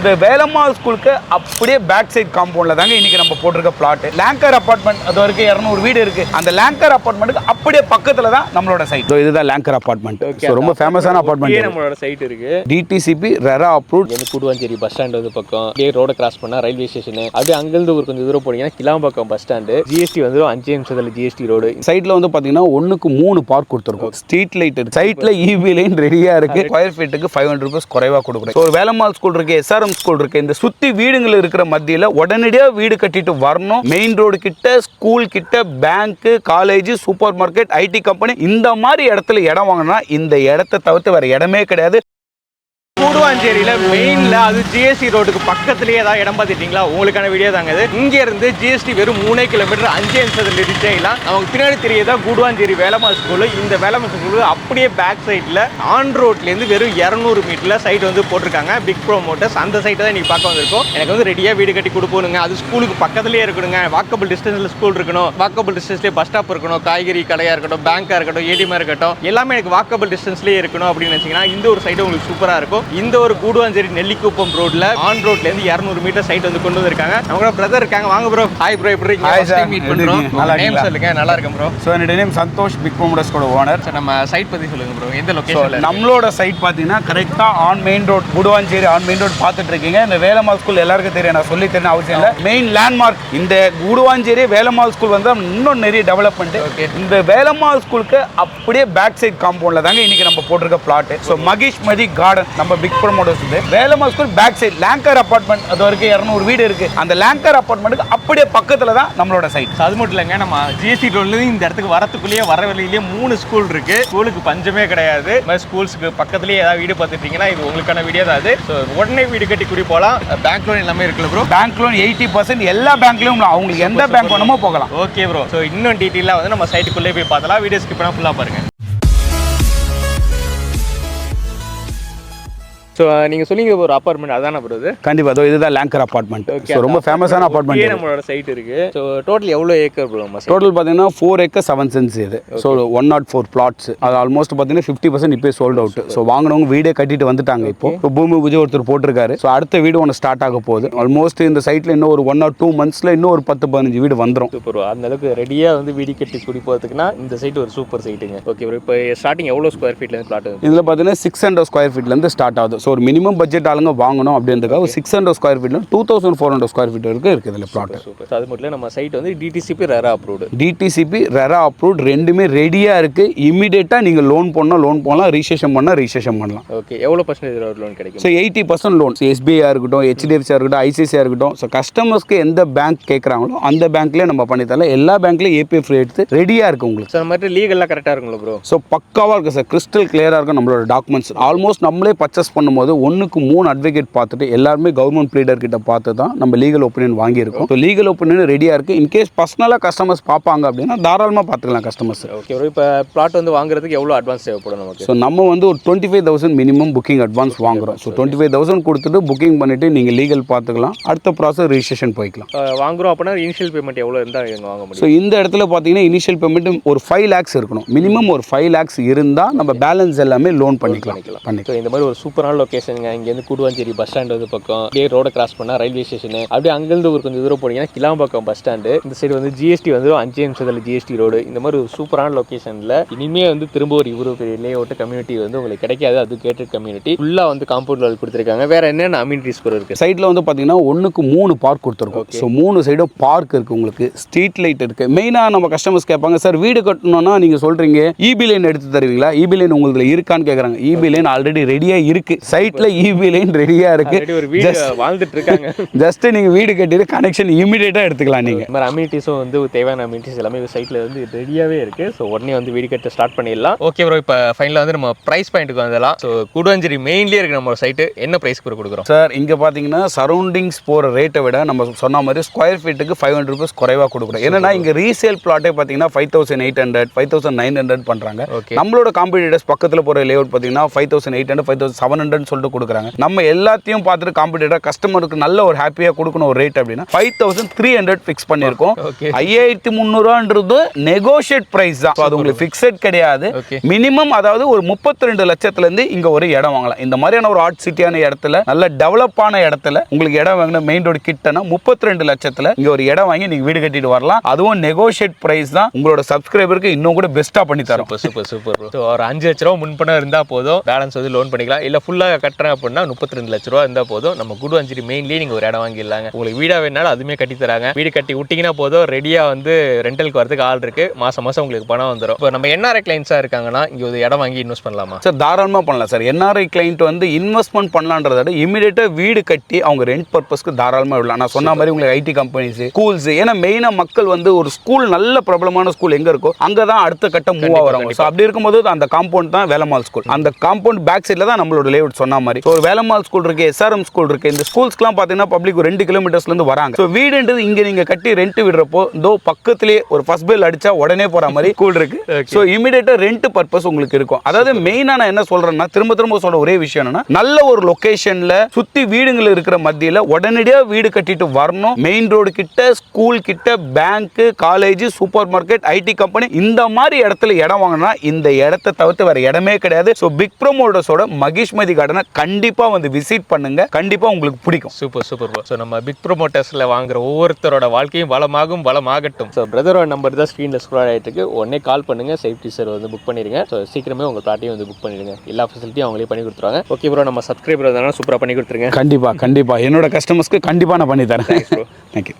இந்த வேலம்மாள் ஸ்கூலுக்கு அப்படியே பேக் சைட் காம்பவுண்ட்ல தாங்க இன்னைக்கு நம்ம போட்டிருக்க பிளாட். லேங்கர் அபார்ட்மெண்ட் அது வரைக்கும் 200 வீடு இருக்கு. அந்த லேங்கர் அபார்ட்மெண்ட்டுக்கு அப்படியே பக்கத்துல தான் நம்மளோட சைட். இதுதான் லேங்கர் அபார்ட்மெண்ட். ரொம்ப ஃபேமஸான அபார்ட்மெண்ட். நம்மளோட சைட் இருக்கு. DTCP RERA approved. இந்த கூடுவாஞ்சேரி பஸ் ஸ்டாண்ட் வந்து பக்கம் அப்படியே ரோட கிராஸ் பண்ணா ரயில்வே ஸ்டேஷன். அப்படியே அங்கிருந்து ஒரு கொஞ்சம் தூரம் போனீங்கன்னா கிளாம்பாக்கம் பஸ் ஸ்டாண்ட். ஜிஎஸ்டி வந்து 5 நிமிஷத்துல ஜிஎஸ்டி ரோடு. சைட்ல வந்து பாத்தீங்கன்னா 1க்கு 3 பார்க் கொடுத்துருக்கோம். ஸ்ட்ரீட் லைட் இருக்கு. சைட்ல இபி லைன் ரெடியா இருக்கு. ஸ்கொயர் ஃபீட்டுக்கு 500 ரூபாய் குறைவா கொடுக்குறோம். ஒரு வேலம்மாள் ஸ்கூல் இருக்கு, எஸ்ஆர்எம் ஸ்கூல் இருக்கு. இந்த சுத்தி வீடுகள் இருக்கிற மத்தியில உடனடியா வீடு கட்டிட்டு வரணும். மெயின் ரோடு கிட்ட, ஸ்கூல் கிட்ட, bank, college, super market, IT company, இந்த மாதிரி இடத்துல இடம் வாங்கினா இந்த இடத்தை தவிர்த்து வேற இடமே கிடையாது. கூடுவாஞ்சேரியில மெயின்ல அது ஜிஎஸ்டி ரோடுக்கு பக்கத்துலயே ஏதாவது இடம் பார்த்துட்டீங்களா? உங்களுக்கான வீடியோ தாங்க இது. இங்க இருந்து ஜிஎஸ்டி வெறும் 3 கிலோமீட்டர் 5 நிமிஷத்துல ரீச் ஆகலாம். நமக்கு பின்னாடி தெரியுதா கூடுவாஞ்சேரி வேலம்மாள் ஸ்கூல். இந்த வேலம்மாள் ஸ்கூல் அப்படியே பேக் சைட்ல ஆன் ரோட்ல இருந்து வெறும் 200 மீட்டர்ல சைட் வந்து போட்டிருக்காங்க. பிக் ப்ரோமோட்டர்ஸ் அந்த சைட்டை தான் நீங்க பார்க்க வந்திருக்கோம். எனக்கு வந்து ரெடியா வீடு கட்டி கொடுப்போனுங்க. அது ஸ்கூலுக்கு பக்கத்துலயே இருக்கணுங்க. வாக்கபிள் டிஸ்டன்ஸ்ல ஸ்கூல் இருக்கணும். வாக்கபிள் டிஸ்டன்ஸ்லயே பஸ் ஸ்டாப் இருக்கணும். காய்கறி கடையா இருக்கட்டும், பேங்கா இருக்கட்டும், ஏடிஎம் இருக்கட்டும், எல்லாமே எனக்கு வாக்கபிள் டிஸ்டன்ஸ்லயே இருக்கணும் அப்படின்னு நினைச்சீங்கன்னா இந்த ஒரு சைட் உங்களுக்கு சூப்பரா இருக்கும். இந்த ஒரு கூடுவாஞ்சேரி நெல்லிக்குப்பம் ரோட்ல ஆன் ரோட்ல இருந்து 200 மீட்டர் சைட் வந்து கொண்டு வந்திருக்காங்க. நம்ம பிரதர் இருக்காங்க. வாங்க ப்ரோ. ஹாய் ப்ரோ, எப்படி இருக்கீங்க? ஃபர்ஸ்ட் டைம் மீட் பண்றோம். நேம் சொல்லுங்க. நல்லா இருக்கேன் ப்ரோ. சோ என்னோட நேம் சந்தோஷ், பிக் ப்ரோமோட்டர்ஸ் கோட ஓனர். சோ நம்ம சைட் பத்தி சொல்லுங்க ப்ரோ. எந்த லொகேஷன்ல? நம்மளோட சைட் பாத்தீங்கன்னா கரெக்ட்டா on main road, Guduvancheri on main road பாத்துட்டு இருக்கீங்க. இந்த வேலம்மாள் ஸ்கூல் எல்லாருக்கும் தெரியும், நான் சொல்லி தரணும் அவசியம் இல்ல. மெயின் லேண்ட்மார்க் இந்த கூடுவாஞ்சேரி வேலம்மாள் ஸ்கூல் வந்து இன்னும் நிறைய டெவலப்மெண்ட். இந்த வேலம்மாள் ஸ்கூலுக்கு அப்படியே பேக் சைட் காம்பவுண்ட்ல தாங்க இன்னைக்கு நம்ம போட்டிருக்க plot. So Mahesh Mathi garden நம்ம big promoters Velammal school back side Lancor apartment அது வரைக்கும் 200 வீடு இருக்கு. அந்த லேங்கர் அபார்ட்மெண்ட்டுக்கு அப்படியே பக்கத்துல தான் நம்மளோட சைட். அது மட்டும் இல்லைங்க, நம்ம ஜிஎஸ்டி ரோட்ல இருந்து இந்த இடத்துக்கு வரத்துக்குள்ளேயே வர வழியிலேயே 3 ஸ்கூல் இருக்கு. ஸ்கூலுக்கு பஞ்சமே கிடையாது. ஸ்கூல்ஸ்க்கு பக்கத்துலயே ஏதாவது வீடு பார்த்துட்டீங்கன்னா இது உங்களுக்கான வீடியோ தான். அது உடனே வீடு கட்டி கூடி போகலாம். பேங்க் லோன் எல்லாமே இருக்குல்ல ப்ரோ? பேங்க் லோன் 80% எல்லா பேங்க்லயும் அவங்களுக்கு எந்த பேங்க் வேணுமோ போகலாம். Okay bro. ஸோ இன்னும் டீட்டெயிலாக வந்து நம்ம சைட்டுக்குள்ளே போய் பார்த்தலாம். வீடியோ ஸ்கிப் பண்ணா ஃபுல்லாக பாருங்க. ஸோ நீங்கள் சொன்னீங்க ஒரு அப்பார்ட்மெண்ட் அதானே ப்ரோ? இது கண்டிப்பாக இதுதான் லேங்கர் அப்பார்ட்மெண்ட். ஸோ ரொம்ப ஃபேமஸான அப்பார்ட்மெண்ட். நம்மளோட சைட் இருக்கு. ஸோ டோட்டல் எவ்வளோ ஏக்கர் ப்ரோ? டோட்டல் பார்த்தீங்கன்னா 4 acres 7 cents இது. So 104 plots. அது ஆல்மோஸ்ட் பார்த்தீங்கன்னா 50% இப்போ சோல்ட் அவுட். ஸோ வாங்கினவங்க வீடே கட்டிட்டு வந்துட்டாங்க. இப்போ பூமி பூஜை ஒருத்தர் போட்டிருக்காரு. ஸோ அடுத்த வீடு ஒன்று ஸ்டார்ட் ஆக போகுது. ஆல்மோஸ்ட் இந்த சைட்டில் இன்னும் ஒரு 1 or 2 monthsல இன்னும் ஒரு 10-15 வீடு வந்துடும். சூப்பர். அந்த அளவுக்கு ரெடியாக வந்து வீடு கட்டி குடி போகிறதுக்குன்னா இந்த சைட் ஒரு சூப்பர் சைட்டுங்க. Okay bro. இப்போ ஸ்டார்டிங் எவ்வளோ ஸ்கொயர் ஃபீட்லேருந்து பிளாட்? இதில் பார்த்தீங்கன்னா 600 square feetலேருந்து ஸ்டார்ட் ஆகுது. ஸோ ஒரு மினிமம் பட்ஜெட் ஆளுங்க வாங்கணும் அப்படின்றதுக்காக 600 square feet 2400 square feet வரைக்கும் இருக்குது இதில் பிளாட். அது மட்டும் இல்லை, நம்ம சைட் வந்து DTCP RERA approved. DTCP RERA approved ரெண்டுமே ரெடியாக இருக்குது. இமீடியட்டாக நீங்கள் லோன் பண்ணால் லோன் போகலாம், ரிஜிஸ்ட்ரேஷன் பண்ணால் ரிஜிஸ்ட்ரேஷன் பண்ணலாம். ஓகே. எவ்வளோ பர்சன்டேஜ் லோன் கிடைக்கும்? So 80% loan. எஸ்பிஐ இருக்கட்டும், ஹெச்டிஎஃப்சியாக இருக்கட்டும், ஐசிஐசியாக இருக்கட்டும். ஸோ கஸ்டமர்ஸ்க்கு எந்த பேங்க் கேட்குறாங்களோ அந்த பேங்க்லேயே நம்ம பண்ணித்தரலாம். எல்லா பேங்க்லேயும் ஏபிஎஃப் எடுத்து ரெடியாக இருக்குது உங்களுக்கு. ஸோ அந்த மாதிரி லீகல்லாம் கரெக்டாக இருக்குங்களா ப்ரோ? ஸோ பக்காவாக இருக்குது சார். கிறிஸ்டல் கிளியராக இருக்கும் நம்மளோட டாக்குமெண்ட்ஸ். ஆல்மோஸ்ட் நம்மளே பர்ச்சேஸ் பண்ணும்போது 1க்கு 3 அட்வொகேட் பார்த்துட்டு எல்லாருமே கவர்மெண்ட் ப்ளீடர் கிட்ட பார்த்து தான் நம்ம லீகல் ஒப்பீனியன் வாங்கியிருக்கோம். ஸோ லீகல் ஒப்பீனியன் ரெடியாக இருக்குது. இன்கேஸ் பர்சனலாக கஸ்டமர்ஸ் பார்ப்பாங்க அப்படின்னா தாராளமாக பார்த்துக்கலாம் கஸ்டமர்ஸ். Okay bro. இப்போ பிளாட் வந்து வாங்குறதுக்கு எவ்வளோ அட்வான்ஸ் தேவைப்படும் நமக்கு? ஸோ நம்ம வந்து ஒரு 25,000 மினிமம் புக்கிங் அட்வான்ஸ் வாங்குறோம். ஸோ 25,000 கொடுத்துட்டு புக்கிங் பண்ணிட்டு நீங்கள் லீகல் பார்த்துக்கலாம். அடுத்த ப்ராசஸ் ரிஜிஸ்ட்ரேஷன் போய்க்கலாம். வாங்குறோம் அப்படின்னா இனிஷியல் பேமெண்ட் எவ்வளோ இருந்தால் வாங்க முடியும்? ஸோ இந்த இடத்துல பார்த்தீங்கன்னா இனிஷியல் பேமெண்ட் ஒரு 5 lakhs இருக்கணும். மினிமம் ஒரு 5 lakhs இருந்தால் நம்ம பேலன்ஸ் எல்லாமே லோன் பண்ணிக்கலாம். இந்த மாதிரி ஒரு சூப்பரான லொகேஷனுங்க. இங்கேருந்து கூடுவாஞ்சேரி பஸ் ஸ்டாண்ட் வந்து பக்கம் அப்படியே ரோட கிராஸ் பண்ணா ரயில்வே ஸ்டேஷன். அப்படியே அங்கிருந்து ஒரு கொஞ்சம் தூரம் போனீங்கன்னா கிளாம்பாக்கம் பஸ் ஸ்டாண்டு. இந்த சைடு வந்து ஜிஎஸ்டி வந்து 5 நிமிஷத்துல ஜிஎஸ்டி ரோடு. இந்த மாதிரி ஒரு சூப்பரான லொகேஷன்ல இனிமே வந்து திரும்ப ஒரு இவ்வளவு பெரிய லேஅவுட் கம்யூனிட்டி வந்து உங்களுக்கு கிடைக்காது. அது கேட்டட் கம்யூனிட்டி ஃபுல்லா வந்து காம்பவுண்ட் வால் கொடுத்துருக்காங்க. வேற என்னென்ன அம்யூனிட்டிஸ் கூட இருக்கு? சைட்ல வந்து பாத்தீங்கன்னா 1க்கு 3 பார்க் கொடுத்துருக்கோம். ஸோ 3 சைடும் பார்க் இருக்கு. உங்களுக்கு ஸ்ட்ரீட் லைட் இருக்கு. மெயினா நம்ம கஸ்டமர்ஸ் கேட்பாங்க, சார் வீடு கட்டணும்னா நீங்க சொல்றீங்க இபி லைன் எடுத்து தருவீங்களா? இபி லைன் உங்களுக்கு இருக்கான்னு கேக்குறாங்க. இபி லைன் ஆல்ரெடி ரெடியா இருக்கு. சைட்ல இபி லைன் ரெடியா இருக்கு. வாழ்ந்துட்டு இருக்காங்க. ஜஸ்ட் நீங்க வீடு கட்டிட்டு கனெக்ஷன் இமிடியேட்டா எடுத்துக்கலாம். நீங்க இந்த மாதிரி அம்யூனிட்டிஸும் வந்து தேவையான அம்யூனிட்டிஸ் எல்லாமே சைட்ல வந்து ரெடியாவே இருக்கு. ஸோ உடனே வந்து வீடு கட்ட ஸ்டார்ட் பண்ணிடலாம். Okay bro. இப்போ ஃபைனலாக வந்து நம்ம பிரைஸ் பாயிண்ட்டுக்கு வந்துடலாம். ஸோ கூடுவாஞ்சேரி மெயின்லேயே இருக்கு நம்ம சைட்டு. என்ன பிரைஸ் கொடுக்குறோம் சார்? இங்கே பார்த்தீங்கன்னா சரௌண்டிங்ஸ் போகிற ரேட்டை விட நம்ம சொன்ன மாதிரி ஸ்கொயர் ஃபீட்டுக்கு 500 rupees குறைவாக கொடுக்குறோம். ஏன்னா இங்கே ரீசேல் பிளாட்டே பார்த்தீங்கன்னா 5,800 5,900 பண்ணுறாங்க. நம்மளோட காம்படிட்டர்ஸ் பக்கத்தில் போகிற லேஅவுட் பார்த்தீங்கன்னா 5,800 5,700 500 சொல்லிட்டு கொடுக்குறாங்க. நம்ம எல்லாத்தையும் பார்த்துட்டு காம்படிட்டர் கஸ்டமருக்கு நல்ல ஒரு ஹாப்பியா கொடுக்கணும் ஒரு ரேட் அப்படின்னா 5300 ஃபிக்ஸ் பண்ணிருக்கோம். 5300 நெகோஷியேட் பிரைஸ் தான். அது உங்களுக்கு ஃபிக்ஸட் கிடையாது. மினிமம் அதாவது ஒரு 32 லட்சத்துல இருந்து இங்க ஒரு இடம் வாங்கலாம். இந்த மாதிரியான ஒரு ஆர்ட் சிட்டியான இடத்துல நல்ல டெவலப் ஆன இடத்துல உங்களுக்கு இடம் வாங்கின மெயின் ரோடு கிட்டனா 32 லட்சத்துல இங்க ஒரு இடம் வாங்கி நீங்க வீடு கட்டிட்டு வரலாம். அதுவும் நெகோஷியேட் பிரைஸ் தான். உங்களோட சப்ஸ்கிரைபருக்கு இன்னும் கூட பெஸ்டா பண்ணி தரோம். சூப்பர். ஒரு 5 லட்ச ரூபா முன்பணம் இருந்தா போதும், பேலன்ஸ் வந்து லோன் பண்ணிக்கலாம். இல்ல ஃபுல்லா கட்டுறேன் அப்படின்னா 32 லட்ச ரூபா இருந்தா போதும், நம்ம குடுவாஞ்சேரி மெயின்லயே நீங்க ஒரு இடம் வாங்கிடலாங்க. உங்களுக்கு வீடா வேணாலும் அதுமே கட்டி தராங்க. வீடு கட்டி விட்டீங்கன்னா போதும், ரெடியா வந்து ரெண்டலுக்கு வரதுக்கு ஆள் இருக்கு. மாசம் உங்களுக்கு பணம் வந்துடும். இப்போ நம்ம என்ஆர்ஐ கிளைண்ட்ஸா இருக்காங்கன்னா இங்க ஒரு இடம் வாங்கி இன்வெஸ்ட் பண்ணலாமா சார்? தாராளமா பண்ணலாம் சார். என்ஆர்ஐ கிளைண்ட் வந்து இன்வெஸ்ட்மெண்ட் பண்ணலான்றத விட இமிடியேட்டா வீடு கட்டி அவங்க ரெண்ட் பர்பஸ்க்கு தாராளமா விடலாம். நான் சொன்ன மாதிரி உங்களுக்கு ஐடி கம்பெனிஸ், ஸ்கூல்ஸ், ஏன்னா மெயினா மக்கள் வந்து ஒரு ஸ்கூல் நல்ல பிரபலமான ஸ்கூல் எங்க இருக்கோ அங்கதான் அடுத்த கட்டம் மூவ் ஆகுறாங்க. ஸோ அப்படி இருக்கும்போது அந்த காம்பவுண்ட் தான் வேலம்மாள் ஸ்கூல். அந்த காம்பவுண்ட் பேக் சைட்ல தான் நம்மளோட லேஅவுட் சொன்ன மாதிரி. ஸோ வேலம்மாள் ஸ்கூல் இருக்கு, எஸ்ஆர்எம் ஸ்கூல் இருக்கு. இந்த ஸ்கூல்ஸ்க்குலாம் பாத்தீங்கன்னா பப்ளிக் 2 கிலோமீட்டர்ஸ்ல இருந்து வராங்க. ஸோ வீடுன்றது இங்க நீங்க கட்டி ரெண்ட் விடுறப்போ இதோ பக்கத்திலேயே ஒரு ஃபர்ஸ்ட் பெல் அடிச்சா உடனே போற மாதிரி ஸ்கூல் இருக்கு. ஸோ இமிடியேட்டா ரெண்ட் பர்பஸ் உங்களுக்கு இருக்கும். அதாவது மெயினா நான் என்ன சொல்றேன்னா, திரும்ப சொல்ற ஒரே விஷயம் என்னன்னா, நல்ல ஒரு லொகேஷன்ல சுத்தி வீடுகள் இருக்கிற மத்தியில உடனடியா வீடு கட்டிட்டு வரணும். மெயின் ரோடு கிட்ட, ஸ்கூல் கிட்ட, bank, college, super market, IT company, இந்த மாதிரி இடத்துல இடம் வாங்கினா இந்த இடத்தை தவிர்த்து வேற இடமே கிடையாது. ஸோ பிக் ப்ரோமோட்டர்ஸோட மகிஷ்மதி கார்டனை கண்டிப்பா வந்து விசிட் பண்ணுங்க. கண்டிப்பா உங்களுக்கு பிடிக்கும். சூப்பர். ஸோ நம்ம பிக் ப்ரோமோட்டர்ஸ்ல வாங்குற ஒவ்வொருத்தரோட வாழ்க்கையும் வளமாகட்டும். ஸோ பிரதரோட நம்பர் தான் ஸ்க்ரீன்ல ஸ்க்ரோல் ஆயிட்டு இருக்கு. உடனே கால் பண்ணுங்க, சேஃப்டி சார் வந்து புக் பண்ணிடுங்க. ஸோ சீக்கிரமே உங்கள் பிளாட்டையும் வந்து புக் பண்ணிடுங்க. எல்லா ஃபெசிலிட்டியும் அவங்களே பண்ணி கொடுத்துருவாங்க. ஓகே ப்ரோ, நம்ம சப்ஸ்கிரைபர் தானே சூப்பராக பண்ணி கொடுத்துருங்க. கண்டிப்பா என்னோட கஸ்டமர்ஸ்க்கு கண்டிப்பா நான் பண்ணி தரேன். தேங்க்யூ.